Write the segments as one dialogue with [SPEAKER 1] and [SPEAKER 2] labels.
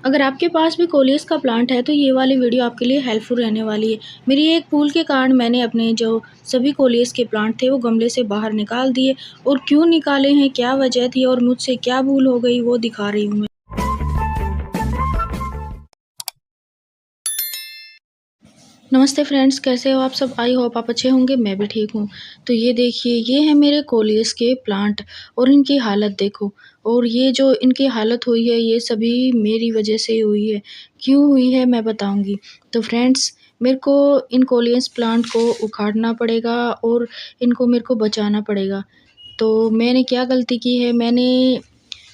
[SPEAKER 1] अगर आपके पास भी कोलियस का प्लांट है तो ये वाली वीडियो आपके लिए हेल्पफुल रहने वाली है। मेरी एक भूल के कारण मैंने अपने जो सभी कोलियस के प्लांट थे वो गमले से बाहर निकाल दिए, और क्यों निकाले हैं, क्या वजह थी और मुझसे क्या भूल हो गई वो दिखा रही हूँ मैं। नमस्ते फ्रेंड्स, कैसे हो आप सब? आई होप आप अच्छे होंगे, मैं भी ठीक हूँ। तो ये देखिए, ये है मेरे कोलियस के प्लांट और इनकी हालत देखो। और ये जो इनकी हालत हुई है ये सभी मेरी वजह से हुई है। क्यों हुई है मैं बताऊँगी। तो फ्रेंड्स, मेरे को इन कोलियस प्लांट को उखाड़ना पड़ेगा और इनको मेरे को बचाना पड़ेगा। तो मैंने क्या गलती की है, मैंने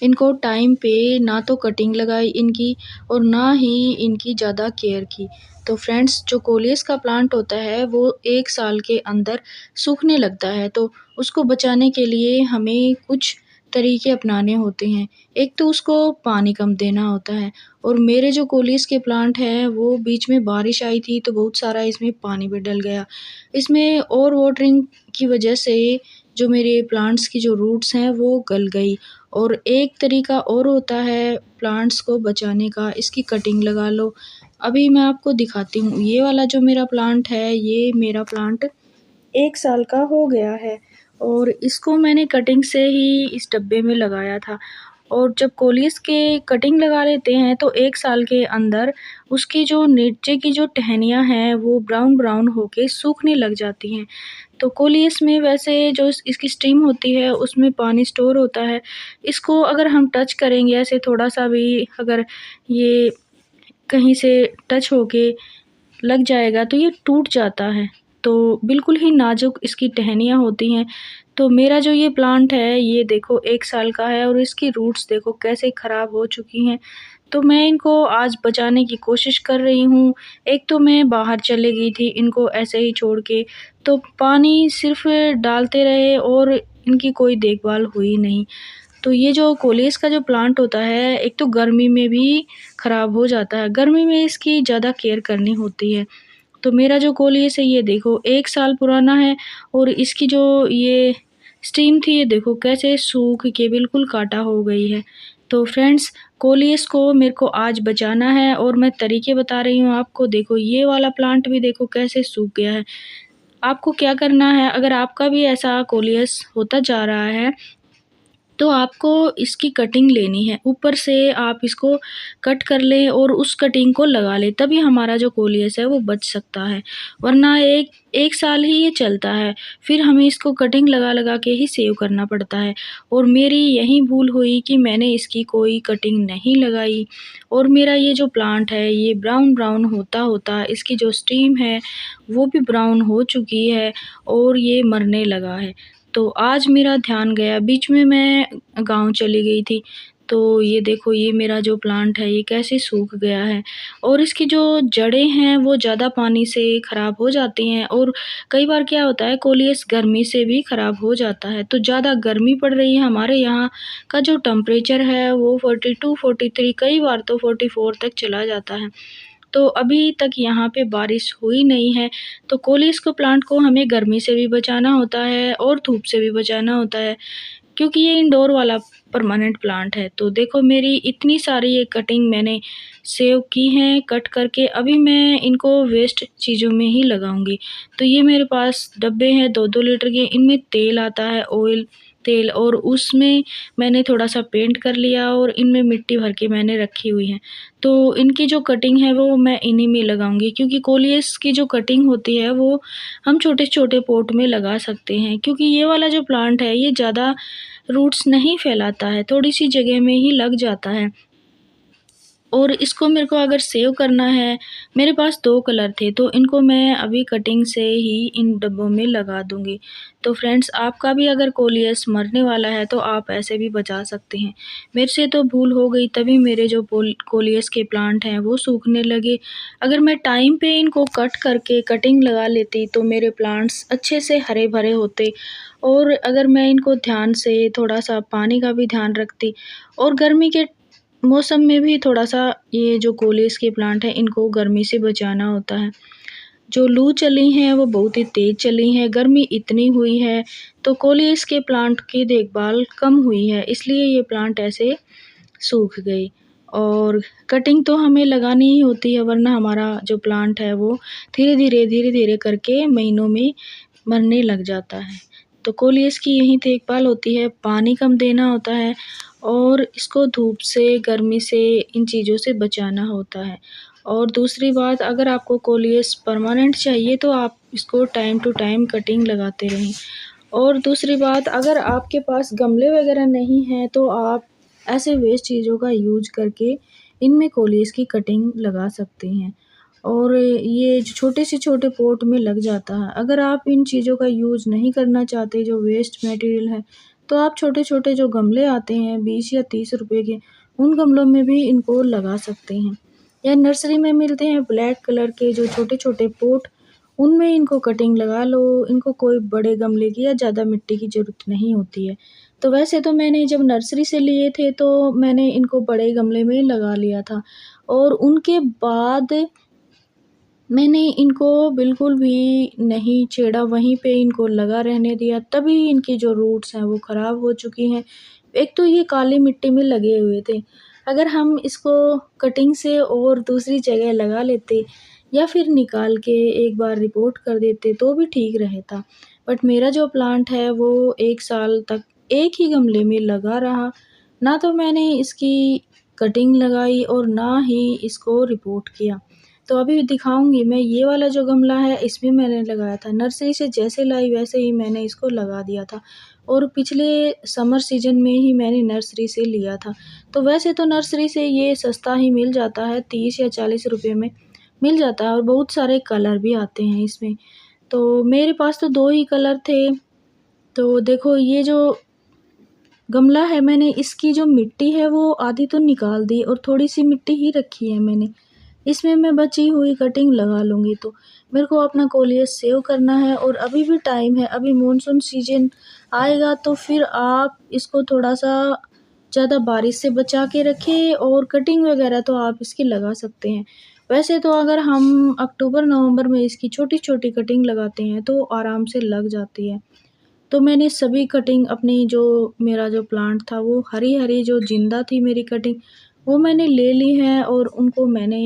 [SPEAKER 1] इनको टाइम पे ना तो कटिंग लगाई इनकी और ना ही इनकी ज़्यादा केयर की। तो फ्रेंड्स, जो कोलियस का प्लांट होता है वो 1 साल के अंदर सूखने लगता है, तो उसको बचाने के लिए हमें कुछ तरीके अपनाने होते हैं। एक तो उसको पानी कम देना होता है, और मेरे जो कोलियस के प्लांट हैं वो बीच में बारिश आई थी तो बहुत सारा इसमें पानी भी डल गया। इसमें ओवर वाटरिंग की वजह से जो मेरे प्लांट्स की जो रूट्स हैं वो गल गई। और एक तरीका और होता है प्लांट्स को बचाने का, इसकी कटिंग लगा लो। अभी मैं आपको दिखाती हूँ, ये वाला जो मेरा प्लांट है, ये मेरा प्लांट 1 साल का हो गया है और इसको मैंने कटिंग से ही इस डब्बे में लगाया था। और जब कोलियस के कटिंग लगा लेते हैं तो 1 साल के अंदर उसकी जो नीचे की जो टहनियाँ हैं वो ब्राउन-ब्राउन होके सूखने लग जाती हैं। तो कोलियस में वैसे जो इसकी स्टेम होती है उसमें पानी स्टोर होता है। इसको अगर हम टच करेंगे ऐसे थोड़ा-सा भी, अगर ये कहीं से टच होके लग जाएगा तो ये टूट जाता है। तो बिल्कुल ही नाज़ुक इसकी टहनियाँ होती हैं। तो मेरा जो ये प्लांट है ये देखो 1 साल का है और इसकी रूट्स देखो कैसे ख़राब हो चुकी हैं। तो मैं इनको आज बचाने की कोशिश कर रही हूँ। एक तो मैं बाहर चली गई थी इनको ऐसे ही छोड़ के, तो पानी सिर्फ़ डालते रहे और इनकी कोई देखभाल हुई नहीं। तो ये जो कोलियस का जो प्लांट होता है, एक तो गर्मी में भी ख़राब हो जाता है, गर्मी में इसकी ज़्यादा केयर करनी होती है। तो मेरा जो कोलियस है ये देखो 1 साल पुराना है और इसकी जो ये स्टीम थी ये देखो कैसे सूख के बिल्कुल काँटा हो गई है। तो फ्रेंड्स, कोलियस को मेरे को आज बचाना है और मैं तरीके बता रही हूँ आपको। देखो ये वाला प्लांट भी देखो कैसे सूख गया है। आपको क्या करना है, अगर आपका भी ऐसा कोलियस होता जा रहा है तो आपको इसकी कटिंग लेनी है। ऊपर से आप इसको कट कर लें और उस कटिंग को लगा लें, तभी हमारा जो कोलियस है वो बच सकता है। वरना 1 साल ही ये चलता है, फिर हमें इसको कटिंग लगा-लगा के ही सेव करना पड़ता है। और मेरी यही भूल हुई कि मैंने इसकी कोई कटिंग नहीं लगाई और मेरा ये जो प्लांट है ये ब्राउन-ब्राउन होता-होता इसकी जो स्टेम है वो भी ब्राउन हो चुकी है और ये मरने लगा है। तो आज मेरा ध्यान गया, बीच में मैं गाँव चली गई थी, तो ये देखो ये मेरा जो प्लांट है ये कैसे सूख गया है। और इसकी जो जड़ें हैं वो ज़्यादा पानी से ख़राब हो जाती हैं, और कई बार क्या होता है कोलियस गर्मी से भी ख़राब हो जाता है। तो ज़्यादा गर्मी पड़ रही है, हमारे यहाँ का जो टेम्परेचर है वो 42-43, कई बार तो 44 तक चला जाता है। तो अभी तक यहाँ पे बारिश हुई नहीं है, तो कोलियस को प्लांट को हमें गर्मी से भी बचाना होता है और धूप से भी बचाना होता है, क्योंकि ये इंडोर वाला परमानेंट प्लांट है। तो देखो मेरी इतनी सारी ये कटिंग मैंने सेव की हैं कट करके, अभी मैं इनको वेस्ट चीज़ों में ही लगाऊँगी। तो ये मेरे पास डब्बे हैं 2-2 लीटर के, इनमें तेल आता है, ऑयल तेल, और उसमें मैंने थोड़ा-सा पेंट कर लिया और इनमें मिट्टी भर के मैंने रखी हुई है। तो इनकी जो कटिंग है वो मैं इन्हीं में लगाऊँगी, क्योंकि कोलियस की जो कटिंग होती है वो हम छोटे-छोटे पॉट में लगा सकते हैं, क्योंकि ये वाला जो प्लांट है ये ज़्यादा रूट्स नहीं फैलाता है, थोड़ी-सी जगह में ही लग जाता है। और इसको मेरे को अगर सेव करना है, मेरे पास 2 कलर थे तो इनको मैं अभी कटिंग से ही इन डब्बों में लगा दूँगी। तो फ्रेंड्स, आपका भी अगर कोलियस मरने वाला है तो आप ऐसे भी बचा सकते हैं। मेरे से तो भूल हो गई, तभी मेरे जो कोलियस के प्लांट हैं वो सूखने लगे। अगर मैं टाइम पे इनको कट करके कटिंग लगा लेती तो मेरे प्लांट्स अच्छे से हरे-भरे होते, और अगर मैं इनको ध्यान से थोड़ा-सा पानी का भी ध्यान रखती, और गर्मी के मौसम में भी थोड़ा-सा ये जो कोलियस के प्लांट हैं इनको गर्मी से बचाना होता है। जो लू चली हैं वो बहुत ही तेज़ चली हैं, गर्मी इतनी हुई है तो कोलियस के प्लांट की देखभाल कम हुई है, इसलिए ये प्लांट ऐसे सूख गई। और कटिंग तो हमें लगानी ही होती है, वरना हमारा जो प्लांट है वो धीरे-धीरे करके महीनों में मरने लग जाता है। तो कोलियस की यही देखभाल होती है, पानी कम देना होता है और इसको धूप से, गर्मी से, इन चीज़ों से बचाना होता है। और दूसरी बात, अगर आपको कोलियस परमानेंट चाहिए तो आप इसको टाइम टू टाइम कटिंग लगाते रहें। और दूसरी बात, अगर आपके पास गमले वगैरह नहीं हैं तो आप ऐसे वेस्ट चीज़ों का यूज़ करके इनमें कोलियस की कटिंग लगा सकते हैं। और ये छोटे से छोटे पॉट में लग जाता है। अगर आप इन चीज़ों का यूज़ नहीं करना चाहते, जो वेस्ट मटेरियल है, तो आप छोटे-छोटे जो गमले आते हैं 20 या 30 रुपए के, उन गमलों में भी इनको लगा सकते हैं। या नर्सरी में मिलते हैं ब्लैक कलर के जो छोटे-छोटे पॉट, उनमें इनको कटिंग लगा लो। इनको कोई बड़े गमले की या ज़्यादा मिट्टी की ज़रूरत नहीं होती है। तो वैसे तो मैंने जब नर्सरी से लिए थे तो मैंने इनको बड़े गमले में लगा लिया था और उनके बाद मैंने इनको बिल्कुल भी नहीं छेड़ा, वहीं पे इनको लगा रहने दिया, तभी इनकी जो रूट्स हैं वो ख़राब हो चुकी हैं। एक तो ये काली मिट्टी में लगे हुए थे, अगर हम इसको कटिंग से और दूसरी जगह लगा लेते या फिर निकाल के एक बार रिपोर्ट कर देते तो भी ठीक रहता। बट मेरा जो प्लांट है वो 1 साल तक एक ही गमले में लगा रहा, ना तो मैंने इसकी कटिंग लगाई और ना ही इसको रिपोर्ट किया। तो अभी दिखाऊँगी मैं, ये वाला जो गमला है इसमें मैंने लगाया था। नर्सरी से जैसे लाई वैसे ही मैंने इसको लगा दिया था और पिछले समर सीज़न में ही मैंने नर्सरी से लिया था। तो वैसे तो नर्सरी से ये सस्ता ही मिल जाता है, 30 या 40 रुपए में मिल जाता है और बहुत सारे कलर भी आते हैं इसमें। तो मेरे पास तो 2 ही कलर थे। तो देखो, ये जो गमला है, मैंने इसकी जो मिट्टी है वो आधी तो निकाल दी और थोड़ी-सी मिट्टी ही रखी है मैंने। इसमें मैं बची हुई कटिंग लगा लूँगी। तो मेरे को अपना कोलियस सेव करना है और अभी भी टाइम है, अभी मॉनसून सीज़न आएगा तो फिर आप इसको थोड़ा-सा ज़्यादा बारिश से बचा के रखें और कटिंग वगैरह तो आप इसकी लगा सकते हैं। वैसे तो अगर हम अक्टूबर-नवंबर में इसकी छोटी-छोटी कटिंग लगाते हैं तो आराम से लग जाती है। तो मैंने सभी कटिंग अपनी जो मेरा जो प्लांट था वो हरी-हरी जो ज़िंदा थी मेरी कटिंग, वो मैंने ले ली है और उनको मैंने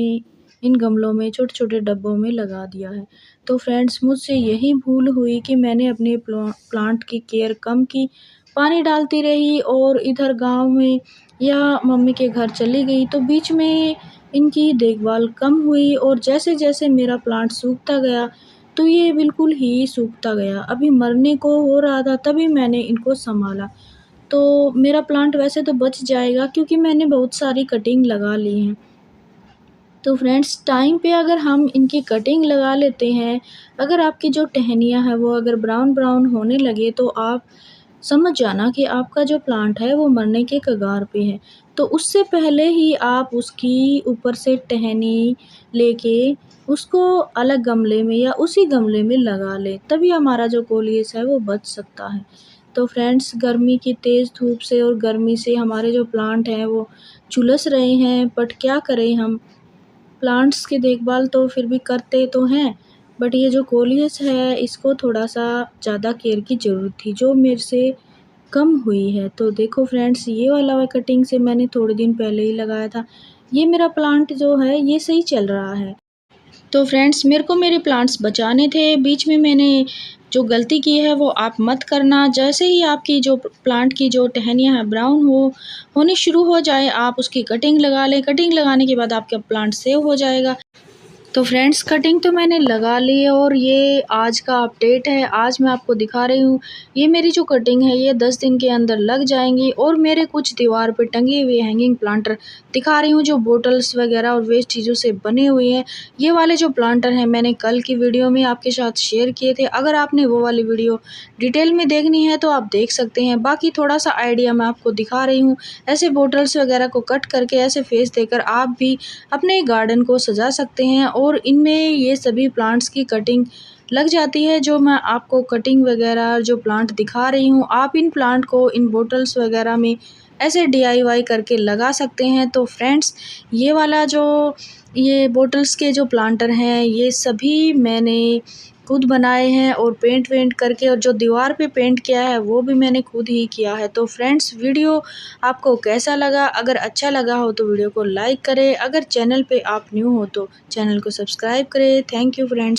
[SPEAKER 1] इन गमलों में छोटे-छोटे डब्बों में लगा दिया है। तो फ्रेंड्स, मुझसे यही भूल हुई कि मैंने अपने प्लांट की केयर कम की, पानी डालती रही और इधर गाँव में या मम्मी के घर चली गई तो बीच में इनकी देखभाल कम हुई और जैसे-जैसे मेरा प्लांट सूखता गया तो ये बिल्कुल ही सूखता गया। अभी मरने को हो रहा था तभी मैंने इनको सँभाला। तो मेरा प्लांट वैसे तो बच जाएगा क्योंकि मैंने बहुत सारी कटिंग लगा ली हैं। तो फ्रेंड्स, टाइम पे अगर हम इनकी कटिंग लगा लेते हैं, अगर आपकी जो टहनियाँ हैं वो अगर ब्राउन-ब्राउन होने लगे तो आप समझ जाना कि आपका जो प्लांट है वो मरने के कगार पे है। तो उससे पहले ही आप उसकी ऊपर से टहनी लेके उसको अलग गमले में या उसी गमले में लगा लें, तभी हमारा जो कोलियस है वो बच सकता है। तो फ्रेंड्स, गर्मी की तेज़ धूप से और गर्मी से हमारे जो प्लांट हैं वो झुलस रहे हैं, बट क्या करें हम? प्लांट्स की देखभाल तो फिर भी करते तो हैं, बट ये जो कोलियस है इसको थोड़ा-सा ज़्यादा केयर की ज़रूरत थी, जो मेरे से कम हुई है। तो देखो फ्रेंड्स, ये वाला कटिंग से मैंने थोड़े दिन पहले ही लगाया था। ये मेरा प्लांट जो है ये सही चल रहा है। तो फ्रेंड्स, मेरे को मेरे प्लांट्स बचाने थे, बीच में मैंने जो गलती की है वो आप मत करना। जैसे ही आपकी जो प्लांट की जो टहनियाँ हैं ब्राउन होनी शुरू हो जाए, आप उसकी कटिंग लगा लें। कटिंग लगाने के बाद आपका प्लांट सेव हो जाएगा। तो फ्रेंड्स, कटिंग तो मैंने लगा ली है और ये आज का अपडेट है। आज मैं आपको दिखा रही हूँ, ये मेरी जो कटिंग है ये 10 दिन के अंदर लग जाएंगी और मेरे कुछ दीवार पे टंगे हुए हैंगिंग प्लांटर दिखा रही हूँ, जो बोटल्स वगैरह और वेस्ट चीज़ों से बने हुए हैं। ये वाले जो प्लांटर हैं मैंने कल की वीडियो में आपके साथ शेयर किए थे। अगर आपने वो वाली वीडियो डिटेल में देखनी है तो आप देख सकते हैं। बाकी थोड़ा सा आइडिया मैं आपको दिखा रही हूँ। ऐसे बोटल्स वगैरह को कट करके ऐसे फेस देकर आप भी अपने गार्डन को सजा सकते हैं और इनमें ये सभी प्लांट्स की कटिंग लग जाती है। जो मैं आपको कटिंग वगैरह जो प्लांट दिखा रही हूँ, आप इन प्लांट को इन बोटल्स वगैरह में ऐसे DIY करके लगा सकते हैं। तो फ्रेंड्स, ये बोटल्स के जो प्लांटर हैं ये सभी मैंने खुद बनाए हैं और पेंट वेंट करके, और जो दीवार पे पेंट किया है वो भी मैंने खुद ही किया है। तो फ्रेंड्स, वीडियो आपको कैसा लगा? अगर अच्छा लगा हो तो वीडियो को लाइक करें, अगर चैनल पे आप न्यू हो तो चैनल को सब्सक्राइब करें। Thank you friends.